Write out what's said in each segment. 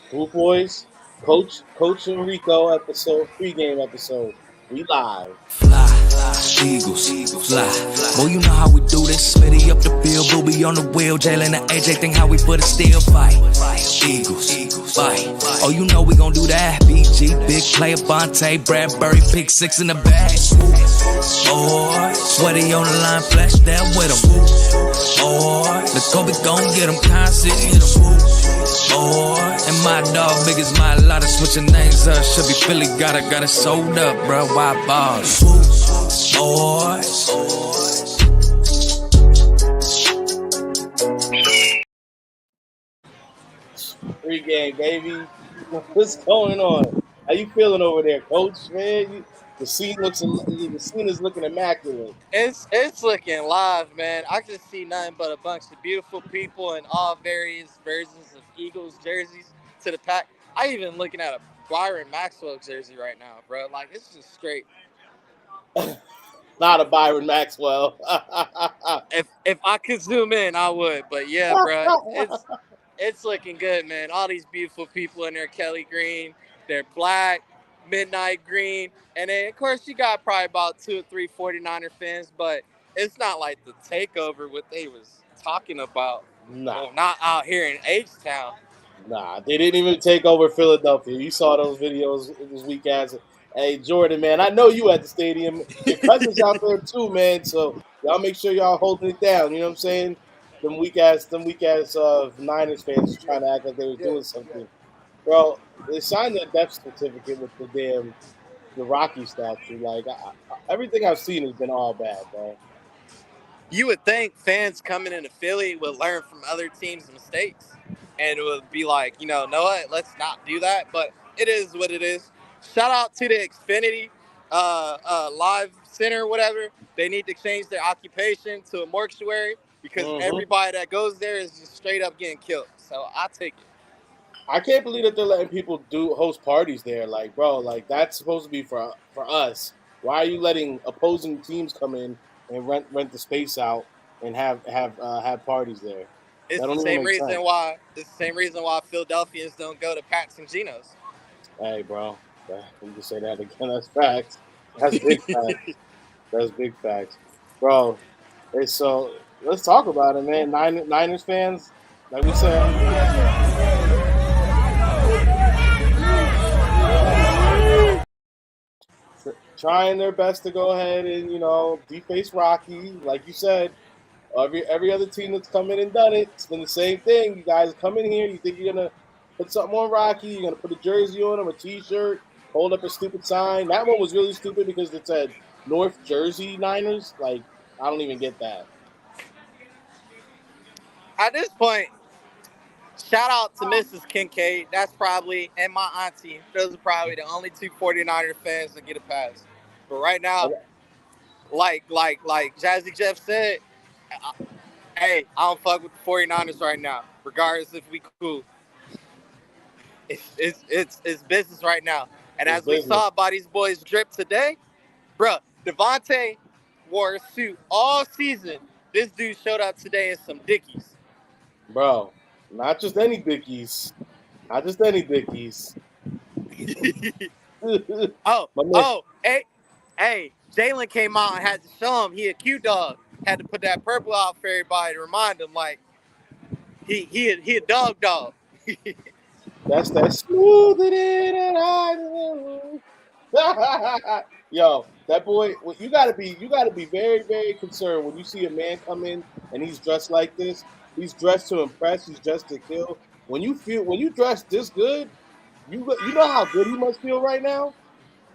Group boys, Coach Enrico episode, pregame episode. We live. Fly, Eagles, fly. Boy, you know how we do this. Smitty up the field, Booby on the wheel. Jalen and AJ think how we put a steel fight. Eagles, fight. Oh, you know we gon' do that. BG, big player, Bonte, Bradbury, pick 6 in the bag. Boy, sweaty on the line, flash that with him. Boy, the Kobe gon' get him, constant, hit him. Boy, and my dog big as my lot of switching names up. Should be Philly, got it sold up, bro. Why balls? Boy. Pregame, baby. What's going on? How you feeling over there, Coach? Man, the scene is looking immaculate. It's looking live, man. I just see nothing but a bunch of beautiful people in all various versions of Eagles jerseys to the pack. I even looking at a Byron Maxwell jersey right now, bro. Like, it's just straight. Not a Byron Maxwell. If I could zoom in, I would. But yeah, bro, it's looking good, man. All these beautiful people in there, Kelly Green, they're black, midnight green, and then of course you got probably about 2 or 3 49er fans, but it's not like the takeover what they was talking about. Nah. Well, not out here in H-Town. Nah, they didn't even take over Philadelphia. You saw those videos this week as hey Jordan, man. I know you at the stadium. Your cousin's out there too, man. So y'all make sure y'all holding it down. You know what I'm saying? Them weak ass Niners fans trying to act like they was doing something. Bro, they signed that death certificate with the Rocky statue. Like everything I've seen has been all bad, bro. You would think fans coming into Philly would learn from other teams' mistakes and it would be like, know what? Let's not do that. But it is what it is. Shout out to the Xfinity Live Center, whatever. They need to change their occupation to a mortuary because everybody that goes there is just straight up getting killed. So I take it. I can't believe that they're letting people host parties there. Like, bro, like that's supposed to be for us. Why are you letting opposing teams come in and rent the space out and have parties there? It's the same reason why. It's the same reason why Philadelphians don't go to Pat's and Geno's. Hey, bro, you can say that again. That's facts. That's big facts. That's big facts, bro. Hey, so let's talk about it, man. Niners fans, like we said. Trying their best to go ahead and, deface Rocky. Like you said, every other team that's come in and done it, it's been the same thing. You guys come in here, you think you're going to put something on Rocky, you're going to put a jersey on him, a T-shirt, hold up a stupid sign. That one was really stupid because it said North Jersey Niners. Like, I don't even get that. At this point, shout out to Mrs. Kincaid. That's probably, and my auntie. Those are probably the only 2 49er fans that get a pass. But right now, like Jazzy Jeff said, hey, I don't fuck with the 49ers right now, regardless if we cool. It's business right now. And as we saw by these boys drip today, bro, Devontae wore a suit all season. This dude showed up today in some Dickies. Bro, not just any Dickies. Not just any Dickies. Hey, Jalen came out and had to show him he a cute dog. Had to put that purple out for everybody to remind him, like, he a dog. That's that smoother than I know. Yo, that boy, you gotta be very, very concerned when you see a man come in and he's dressed like this. He's dressed to impress. He's dressed to kill. When you dress this good, you know how good he must feel right now.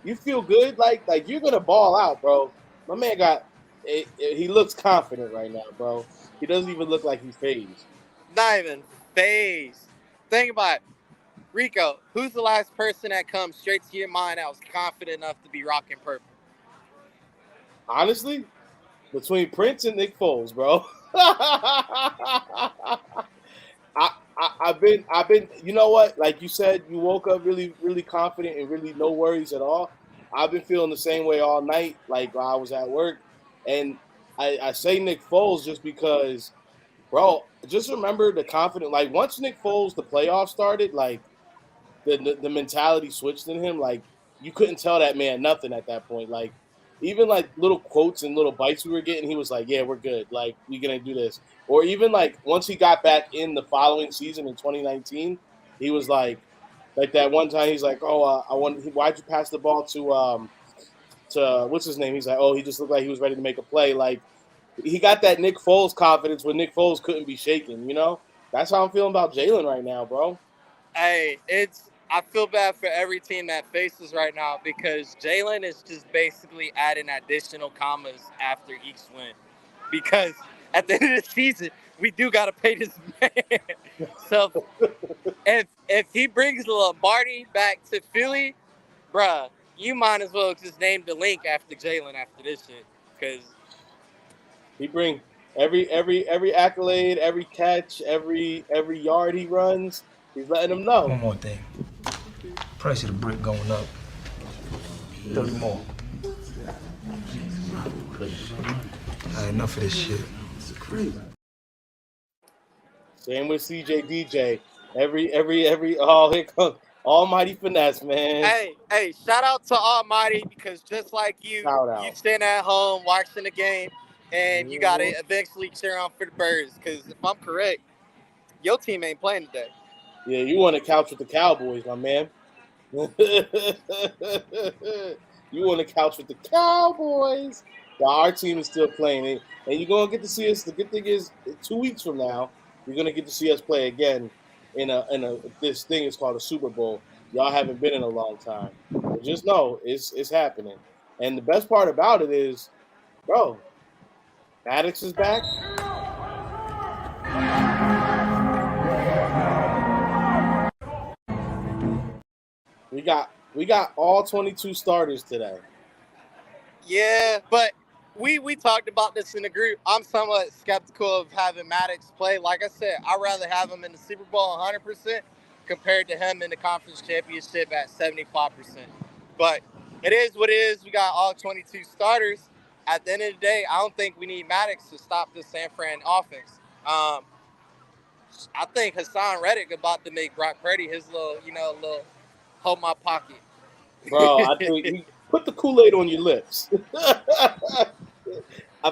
You feel good, like you're gonna ball out, bro. My man he looks confident right now, bro. He doesn't even look like he's phased. Not even phased. Think about it. Rico, who's the last person that comes straight to your mind that was confident enough to be rocking purple? Honestly, between Prince and Nick Foles, bro. I've been, you know what? Like you said, you woke up really, really confident and really no worries at all. I've been feeling the same way all night, like while I was at work. And I say Nick Foles just because Bro, just remember the confident. Like once Nick Foles, the playoffs started, like the mentality switched in him. Like you couldn't tell that man nothing at that point. Like even like little quotes and little bites we were getting, he was like, "Yeah, we're good. Like we're gonna do this." Or even like once he got back in the following season in 2019, he was like that one time he's like, "Oh, I want. Why'd you pass the ball to what's his name?" He's like, "Oh, he just looked like he was ready to make a play." Like he got that Nick Foles confidence when Nick Foles couldn't be shaken. You know, that's how I'm feeling about Jalen right now, bro. Hey, I feel bad for every team that faces right now because Jalen is just basically adding additional commas after each win. Because at the end of the season, we do gotta pay this man. So if he brings Lombardi back to Philly, bruh, you might as well just name the link after Jalen after this shit. Cause He bring every accolade, every catch, every yard he runs. He's letting them know. One more thing. Price of the brick going up. 30 more. Enough of this shit. Same with CJ DJ. Every oh here comes almighty finesse, man. hey, shout out to Almighty because just like Shout you out. stand at home watching the game and you gotta Mhm. eventually cheer on for the birds. Cause if I'm correct, your team ain't playing today. Yeah, you want to couch with the Cowboys, my man. You on the couch with the Cowboys. But our team is still playing, and you're gonna get to see us. The good thing is, 2 weeks from now, you're gonna get to see us play again in a this thing is called a Super Bowl. Y'all haven't been in a long time, but just know it's happening. And the best part about it is, bro, Maddox is back. We got all 22 starters today. Yeah, but we talked about this in the group. I'm somewhat skeptical of having Maddox play. Like I said, I'd rather have him in the Super Bowl 100% compared to him in the conference championship at 75%. But it is what it is. We got all 22 starters. At the end of the day, I don't think we need Maddox to stop the San Fran offense. I think Hassan Reddick about to make Brock Purdy his little hold my pocket. Bro, I think he put the Kool-Aid on your lips. I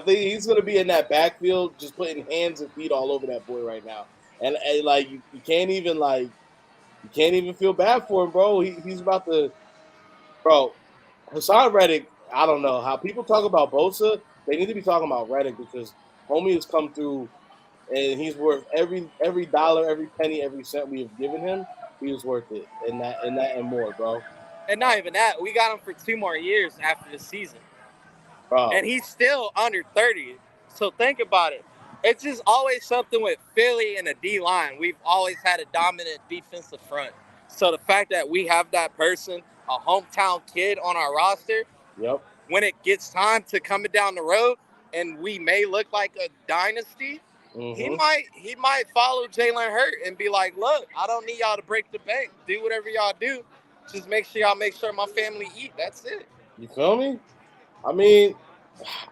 think he's gonna be in that backfield, just putting hands and feet all over that boy right now. And like you can't even feel bad for him, bro. He's about to, bro. Hassan Reddick. I don't know how people talk about Bosa. They need to be talking about Reddick because homie has come through and he's worth every dollar, every penny, every cent we have given him. He was worth it, and more, bro. And not even that, we got him for 2 more years after the season. And Bro, he's still under 30. So think about it. It's just always something with Philly and the D line. We've always had a dominant defensive front. So the fact that we have that person, a hometown kid on our roster, yep. when it gets time to coming down the road and we may look like a dynasty, he Mm-hmm. might follow Jalen Hurt and be like, look, I don't need y'all to break the bank. Do whatever y'all do. Just make sure my family eat. That's it. You feel me? I mean,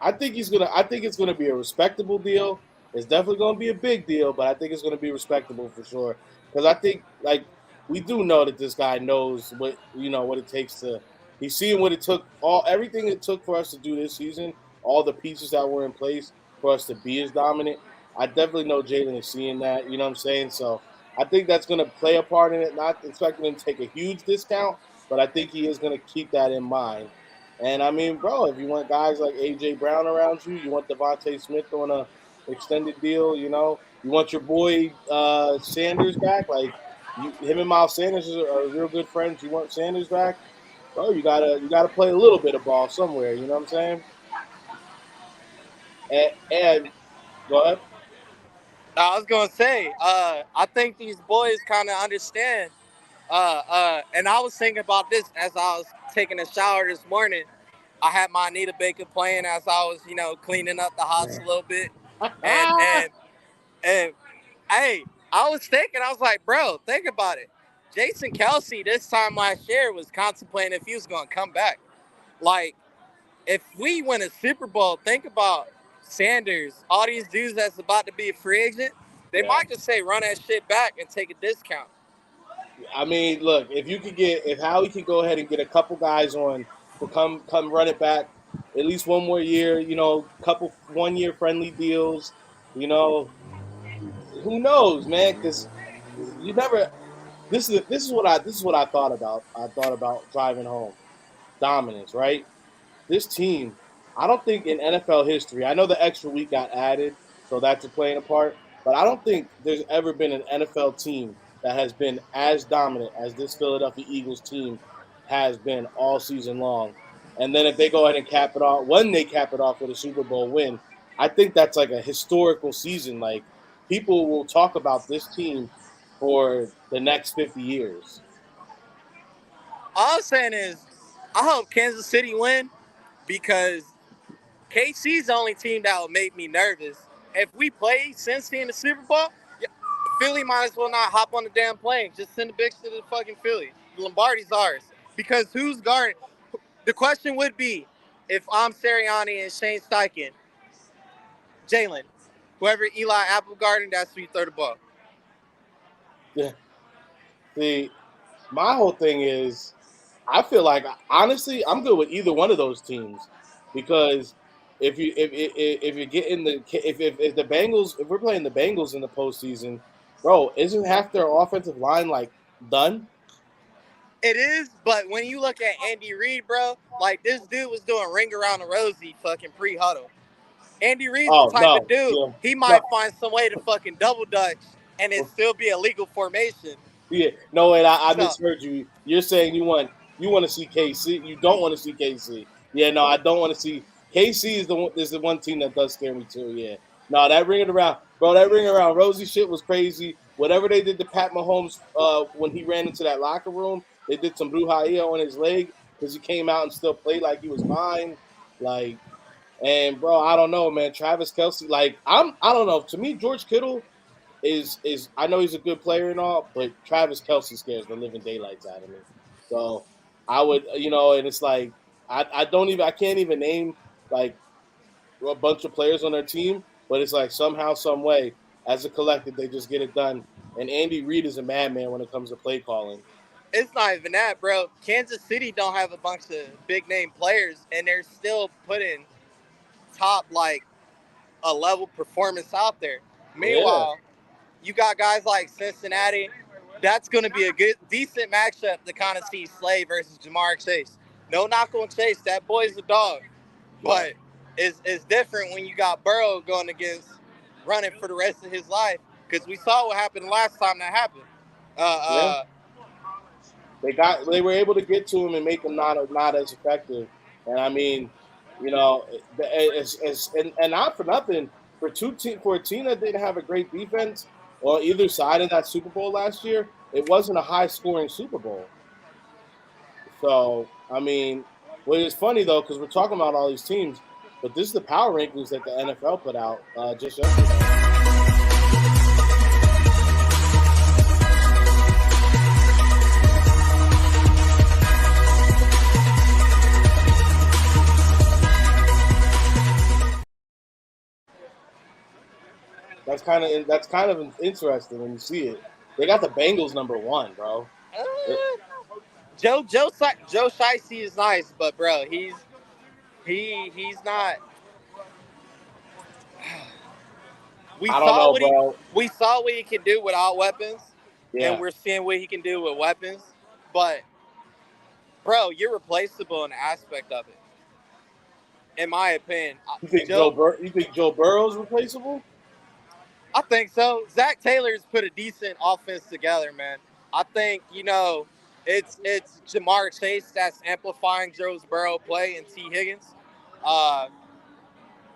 I think it's gonna be a respectable deal. It's definitely gonna be a big deal, but I think it's gonna be respectable for sure. Because I think like we do know that this guy knows what it takes to. He's seeing what it took, all everything it took for us to do this season, all the pieces that were in place for us to be as dominant. I definitely know Jalen is seeing that. You know what I'm saying? So I think that's gonna play a part in it. Not expecting him to take a huge discount, but I think he is gonna keep that in mind. And I mean, bro, if you want guys like AJ Brown around you, you want Devontae Smith on a extended deal, you want your boy Sanders back. Like him and Miles Sanders are real good friends. You want Sanders back, bro? You gotta play a little bit of ball somewhere. You know what I'm saying? And go ahead. I was gonna say, I think these boys kind of understand. And I was thinking about this as I was taking a shower this morning. I had my Anita Baker playing as I was, cleaning up the house a little bit, and and and hey, I was thinking, I was like, bro, think about it. Jason Kelsey this time last year was contemplating if he was gonna come back. Like, if we win a Super Bowl, think about Sanders, all these dudes that's about to be a free agent, they might just say run that shit back and take a discount. I mean, look, if Howie could go ahead and get a couple guys on to come run it back at least one more year, couple 1 year friendly deals, who knows, man? Because you never. This is what I thought about. I thought about driving home. Dominance, right? This team, I don't think in NFL history, I know the extra week got added, so that's playing a part, but I don't think there's ever been an NFL team that has been as dominant as this Philadelphia Eagles team has been all season long. And then if they go ahead and cap it off, when they cap it off with a Super Bowl win, I think that's like a historical season. Like people will talk about this team for the next 50 years. All I'm saying is, I hope Kansas City win because KC's the only team that would make me nervous. If we play Cincy in the Super Bowl, Philly might as well not hop on the damn plane. Just send the bitch to the fucking Philly. Lombardi's ours. Because who's guarding? The question would be, if I'm Sirianni and Shane Steichen, Jalen, whoever Eli Apple guarding, that's who you throw the ball. Yeah. See, my whole thing is, I feel like honestly, I'm good with either one of those teams because if you get in the if the Bengals, if we're playing the Bengals in the postseason, bro, isn't half their offensive line like done? It is, but when you look at Andy Reid, bro, like this dude was doing ring around the rosy fucking pre-huddle. Andy Reid's the Oh type of no, dude, yeah, he no, might find some way to fucking double dutch and it still be a legal formation. yeah, no. Wait, I So misheard you. You're saying you want to see KC. You don't want to see KC. Yeah, no, I don't want to see KC. Is the one team that does scare me too. Yeah, no, that ringing around, bro. That ringing around Rosie shit was crazy. Whatever they did to Pat Mahomes when he ran into that locker room, they did some brujeria on his leg because he came out and still played like he was fine. Like, and bro, I don't know, man. Travis Kelsey, like I don't know. To me, George Kittle is I know he's a good player and all, but Travis Kelsey scares the living daylights out of me. So I would, and it's like I can't even name like a bunch of players on their team, but it's like somehow, some way, as a collective, they just get it done. And Andy Reid is a madman when it comes to play calling. it's not even that, bro. Kansas City don't have a bunch of big name players and they're still putting top like a level performance out there. Yeah, Meanwhile, you got guys like Cincinnati. That's going to be a good, decent matchup to kind of see Slay versus Jamar Chase. No knock on Chase, that boy's a dog. yeah, But it's different when you got Burrow going against running for the rest of his life because we saw what happened last time that happened. yeah. Uh, They were able to get to him and make him not as effective. And I mean, and not for nothing for a team that didn't have a great defense on either side of that Super Bowl last year. It wasn't a high scoring Super Bowl. So I mean, what is funny though, because we're talking about all these teams, but this is the power rankings that the NFL put out just yesterday. That's kind of interesting when you see it. They got the Bengals number one, bro. It, Joe Shiesty is nice, but bro, he's not. We I don't saw know, what he bro. we saw what he can do without weapons, and Yeah, we're seeing what he can do with weapons. But bro, you're replaceable in the aspect of it, in my opinion. Joe, You think Joe Burrow's replaceable? I think so. Zach Taylor's put a decent offense together, man. I think it's Jamar Chase that's amplifying Joe's Burrow play and T Higgins, uh,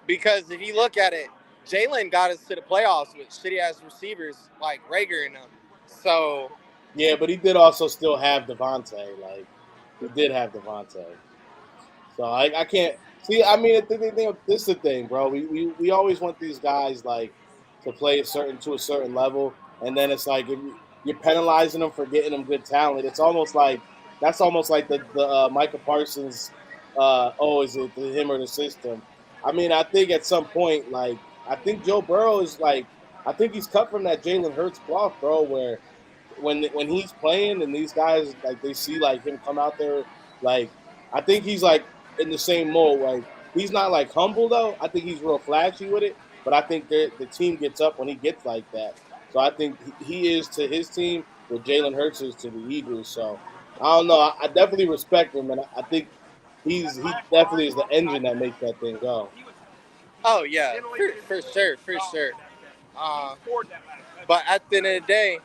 because if you look at it, Jalen got us to the playoffs with shitty ass receivers like Rager and them. So Yeah, but he did also still have Devontae. Like he did have Devontae. So I can't see. I mean, this is the thing, bro. We always want these guys like to play to a certain level, and then it's like if you're penalizing them for getting them good talent. It's almost like that's almost like the Micah Parsons. Oh, is it him or the system? I mean, I think at some point, like, I think Joe Burrow is like, I think he's cut from that Jalen Hurts cloth, bro. Where when he's playing and these guys like they see like him come out there, like I think he's like in the same mold. Like he's not like humble though. I think he's real flashy with it, but I think the team gets up when he gets like that. So I think he is to his team what Jalen Hurts is to the Eagles. So I don't know. I definitely respect him, and I think he definitely is the engine that makes that thing go. Oh yeah, for sure, for sure. But at the end of the day,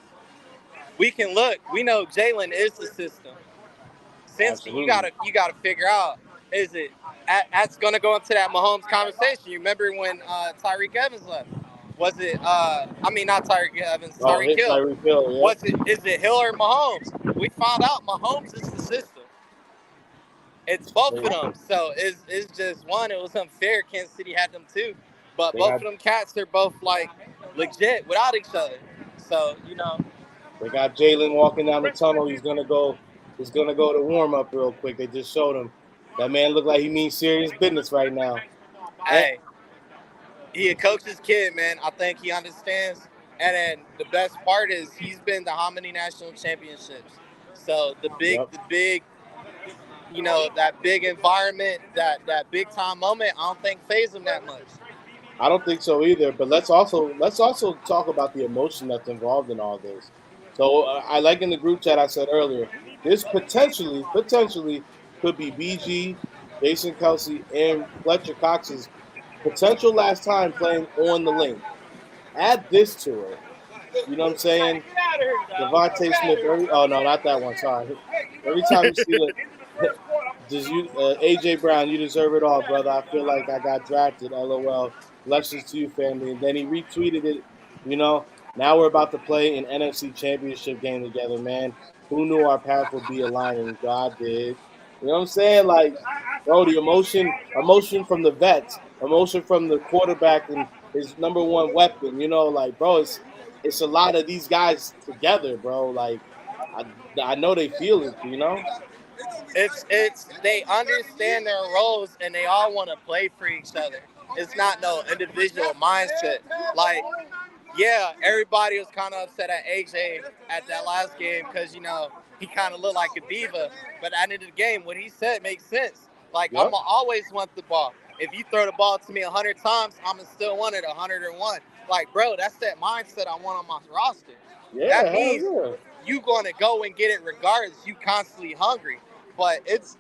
we can look. We know Jalen is the system. Since Absolutely. you gotta figure out, is it that's gonna go into that Mahomes conversation. You remember when Tyreek Evans left? Was it I mean not Tyreek Evans, Oh, Tyreek hit Hill. Tyreek Hill. Yep. Was it is it Hill or Mahomes? We found out Mahomes is the system. It's both of them. So it's just one, it was unfair. Kansas City had them too. But They both got of them cats are both like legit without each other. So, They got Jalen walking down the tunnel. He's gonna go. He's gonna go to warm up real quick. They just showed him. That man look like he means serious business right now. And hey, he a coach's kid, man. I think he understands. And then the best part is he's been to how many national championships? So yep, the big, that big environment, that big time moment, I don't think phase him that much. I don't think so either. But let's also talk about the emotion that's involved in all this. So I like in the group chat I said earlier. This potentially could be BG, Jason Kelsey, and Fletcher Cox's potential last time playing on the link. Add this to it. You know what I'm saying? Devontae Smith. Oh no, not that one. Sorry. Every time you see the, does you AJ Brown, you deserve it all, brother. I feel like I got drafted. LOL. Blessings to you, family. And then he retweeted it. You know, now we're about to play an NFC Championship game together, man. Who knew our paths would be aligning? God did. You know what I'm saying? Like, bro, the emotion from the vets, emotion from the quarterback and his number one weapon. You know, like, bro, it's a lot of these guys together, bro. Like, I I know they feel it. You know. It's they understand their roles and they all want to play for each other. It's not no individual mindset. Like, yeah, everybody was kind of upset at AJ at that last game because he kind of looked like a diva. But at the end of the game, what he said makes sense. Like, I'm Yep. gonna always want the ball. If you throw the ball to me 100 times, I'm gonna still want it 101. Like, bro, that's that mindset I want on my roster. Yeah. That Hell means yeah. you gonna go and get it regardless. You constantly hungry. But this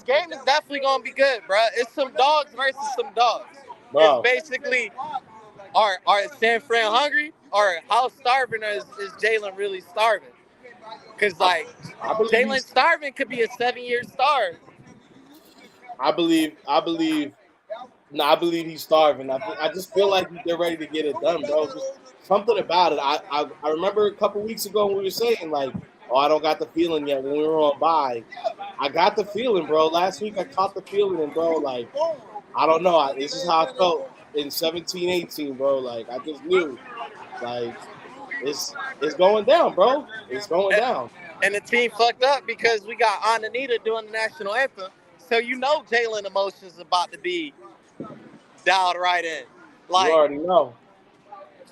game is definitely gonna be good, bro. It's some dogs versus some dogs. It's Bro, basically are San Fran hungry or how starving is Jalen really starving? Because I, like I believe Jalen he's. starving could be a 7-year star. I believe. I believe. No, I believe he's starving. I just feel like they're ready to get it done, bro. Just something about it. I remember a couple weeks ago when we were saying like, oh, I don't got the feeling yet when we were on bye. I got the feeling, bro. Last week I caught the feeling, and bro, like, I don't know. This is how I felt in 17, 18, bro. Like I just knew, like, it's going down, bro. It's going down. And the team fucked up because we got Ananita doing the national anthem. So Jalen emotions about to be dialed right in. You Like, already know.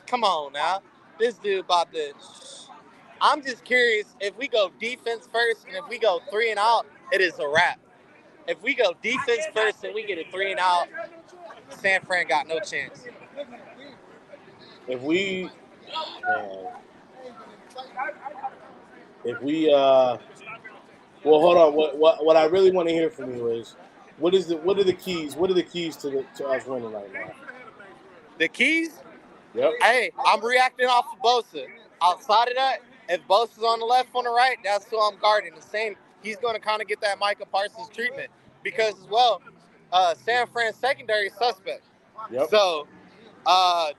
come on now. This dude about to I'm just curious if we go defense first and if we go 3-and-out, it is a wrap. If we go defense first and we get a 3-and-out, San Fran got no chance. If we, man, if we, well, hold on. What I really want to hear from you is, what are the keys? What are the keys to us winning right now? The keys, Yep. hey, I'm reacting off of Bosa. Outside of that, if Bosa's on the left, on the right, that's who I'm guarding. The same, he's going to kind of get that Micah Parsons treatment because as well, San Fran's secondary is suspect. Yep. So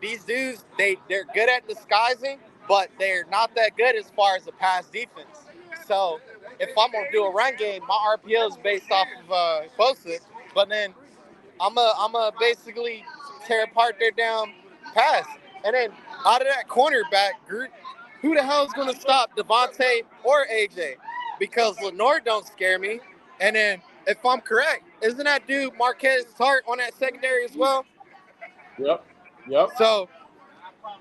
these dudes, they're good at disguising, but they're not that good as far as the pass defense. So if I'm gonna do a run game, my RPO is based off of Bosa, but then I'm a basically tear apart their down pass, and then out of that cornerback group, who the hell is gonna stop Devontae or AJ? Because Lenore don't scare me, and then if I'm correct, isn't that dude Marquez Tart on that secondary as well? Yep. So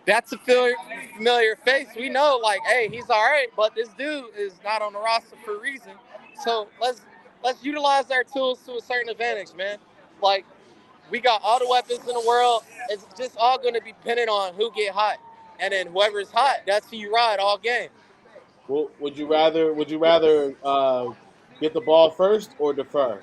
that's a familiar face. We know, like, hey, he's all right, but this dude is not on the roster for a reason. So let's utilize our tools to a certain advantage, man. Like, we got all the weapons in the world. It's just all going to be dependent on who get hot, and then whoever's hot, that's who you ride all game. Well, would you rather get the ball first or defer?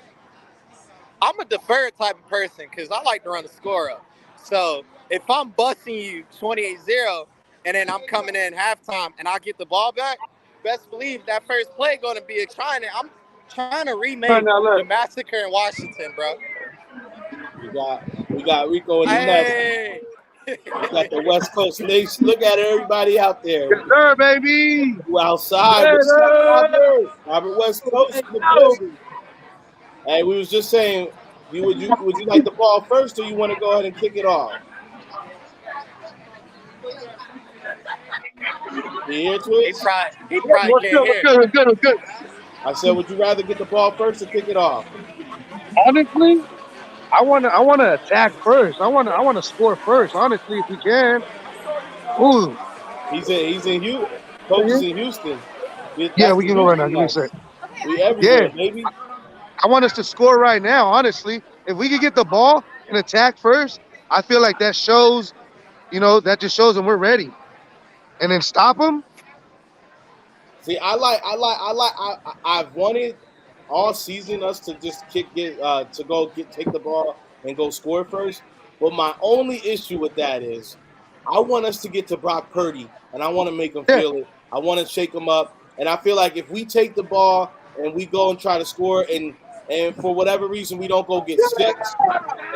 I'm a deferred type of person because I like to run the score up. So if I'm busting you 28-0 and then I'm coming in halftime and I get the ball back, best believe that first play going to be I'm trying to remake the massacre in Washington, bro. We got Rico in the nest. Hey. We got the West Coast Nation. Look at everybody out there. Yes, sir, baby. You outside. What's up, Robert? Robert West Coast in the building. Hey, we was just saying, would you like the ball first, or you want to go ahead and kick it off? You hear, Twitch? He probably can't hear. Good. I said, would you rather get the ball first or kick it off? Honestly, I wanna attack first. I wanna score first. Honestly, if we can. Ooh. He's in Houston. Coach is in Houston. Yeah, we can go right now. Give me a sec. We everywhere, baby. I want us to score right now. Honestly, if we could get the ball and attack first, I feel like that shows, that just shows them we're ready, and then stop them. See, I've wanted all season us to just take the ball and go score first. But my only issue with that is I want us to get to Brock Purdy, and I want to make him feel it. I want to shake him up, and I feel like if we take the ball and we go and try to score, and for whatever reason we don't go get 6,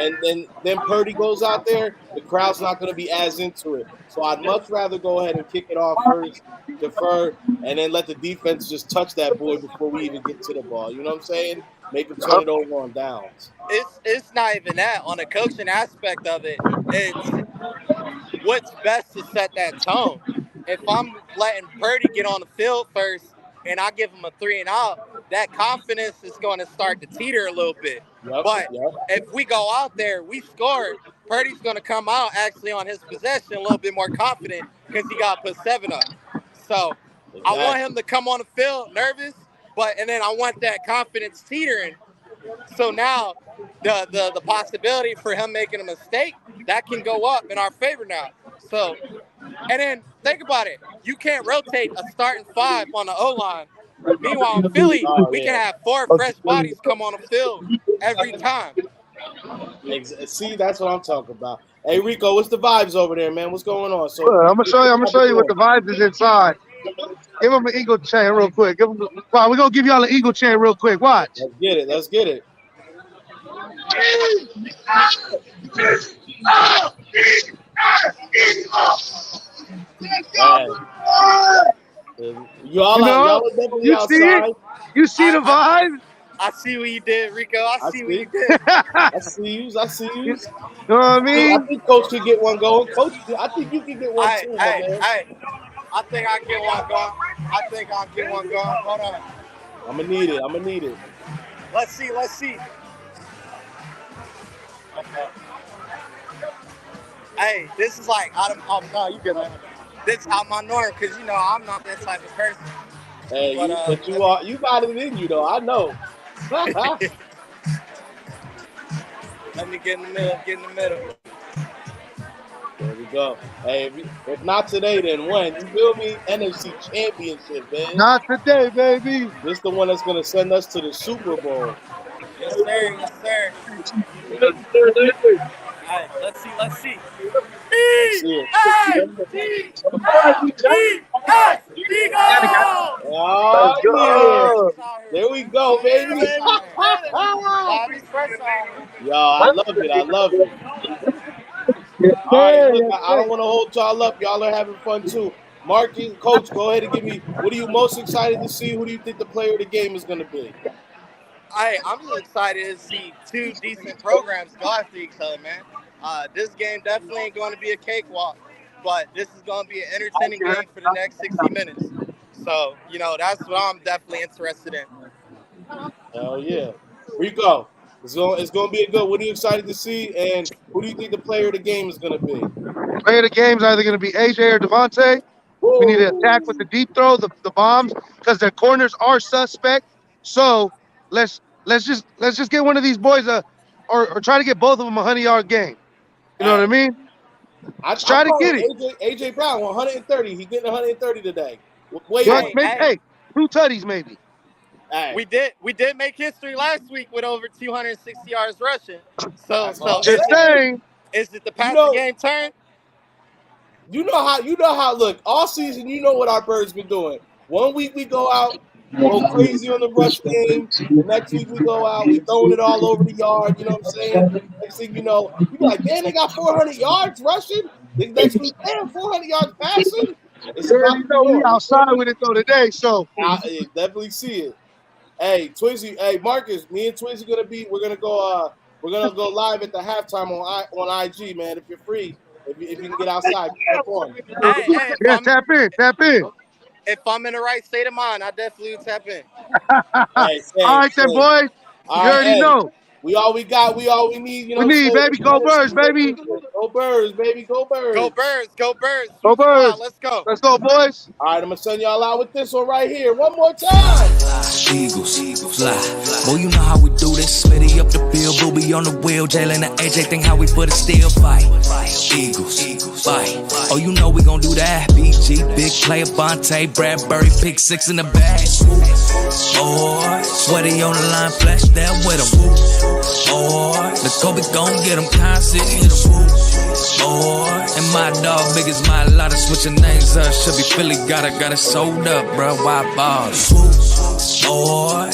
and then Purdy goes out there, the crowd's not going to be as into it. So I'd much rather go ahead and kick it off first, defer, and then let the defense just touch that boy before we even get to the ball. You know what I'm saying? Make him turn it over on downs. It's not even that. On the coaching aspect of it, it's what's best to set that tone. If I'm letting Purdy get on the field first and I give him a 3 and out, that confidence is going to start to teeter a little bit. If we go out there, we score, Purdy's going to come out actually on his possession a little bit more confident because he got put 7 up. So I want him to come on the field nervous, and then I want that confidence teetering. So now the possibility for him making a mistake, that can go up in our favor now. So, and then think about it. You can't rotate a starting 5 on the O-line. Meanwhile, in Philly, we can have 4 fresh bodies come on the field every time. See, that's what I'm talking about. Hey, Rico, what's the vibes over there, man? What's going on? So I'm gonna show you what the vibes is inside. Give him an eagle chain real quick. We're gonna give y'all an eagle chain real quick. Watch. Let's get it. You see it? You see the vibe? I see what you did, Rico. I see what you did. I see you. You know what I mean? I think Coach can get one going. Coach, I think you can get one too, man. I think I can get one going. Hold on. I'm gonna need it. Let's see. Hey, this is like no, you good, man. This is out my norm because I'm not that type of person. Hey, but you are. You got it in you, though. I know. Let me get in the middle. There we go. Hey, if not today, then when? You feel me? NFC Championship, man. Not today, baby. This the one that's going to send us to the Super Bowl. Yes, sir. All right, let's see. Oh, yeah. There we go, baby. Yo, I love it. All right, look, I don't want to hold y'all up. Y'all are having fun too. Marky, Coach, go ahead and give me, what are you most excited to see? Who do you think the player of the game is going to be? I'm just excited to see 2 decent programs go after each other, man. This game definitely ain't going to be a cakewalk, but this is going to be an entertaining game for the next 60 minutes. So, that's what I'm definitely interested in. Hell yeah. Rico, it's going to be a good. What are you excited to see? And who do you think the player of the game is going to be? Player of the game is either going to be AJ or Devontae. We need to attack with the deep throw, the bombs, because their corners are suspect. So let's just get one of these boys or try to get both of them a 100-yard game. You know what I mean? I'm Try to get calling it. AJ Brown 130. He's getting 130 today. Hey, 2 tutties maybe. Hey. We did make history last week with over 260 yards rushing. So Just saying. Is it the passing game turn? You know how look, all season you know what our birds been doing. 1 week we go out, go crazy on the rush game. The next week we go out, we throwing it all over the yard, you know what I'm saying? Next thing you know, you be like, man, they got 400 yards rushing. The next week, damn, 400 yards passing. It's about to we outside with it though today, so I definitely see it. Hey, Twizzy, hey Marcus, me and Twizzy we're gonna go live at the halftime on IG, man. If you're free, if you can get outside, jump on. Tap in. If I'm in the right state of mind, I definitely would tap in. Hey, all right then, boys. You already know. We all we got, we all we need. You know, we need, baby. Go Birds, baby. Go Birds, baby. Go Birds. Go Birds. Go Birds. Go Birds. Let's go. Let's go, boys. All right, I'm gonna send y'all out with this one right here. One more time. Eagles, fly. Boy, you know how we do this. Smitty up the field, Booby on the wheel. Jalen and AJ think how we put a still fight. Eagles, fight. Oh, you know we gon' do that. BG, big player, Bonte, Bradbury, pick 6 in the bag. Boy, sweaty on the line, flash there with him. Boy, the Kobe gon' get him, constant, hit him. Boy, and my dog big as my lot of switching names up. Should be Philly, got it sold up, bro. Why bars? Boy,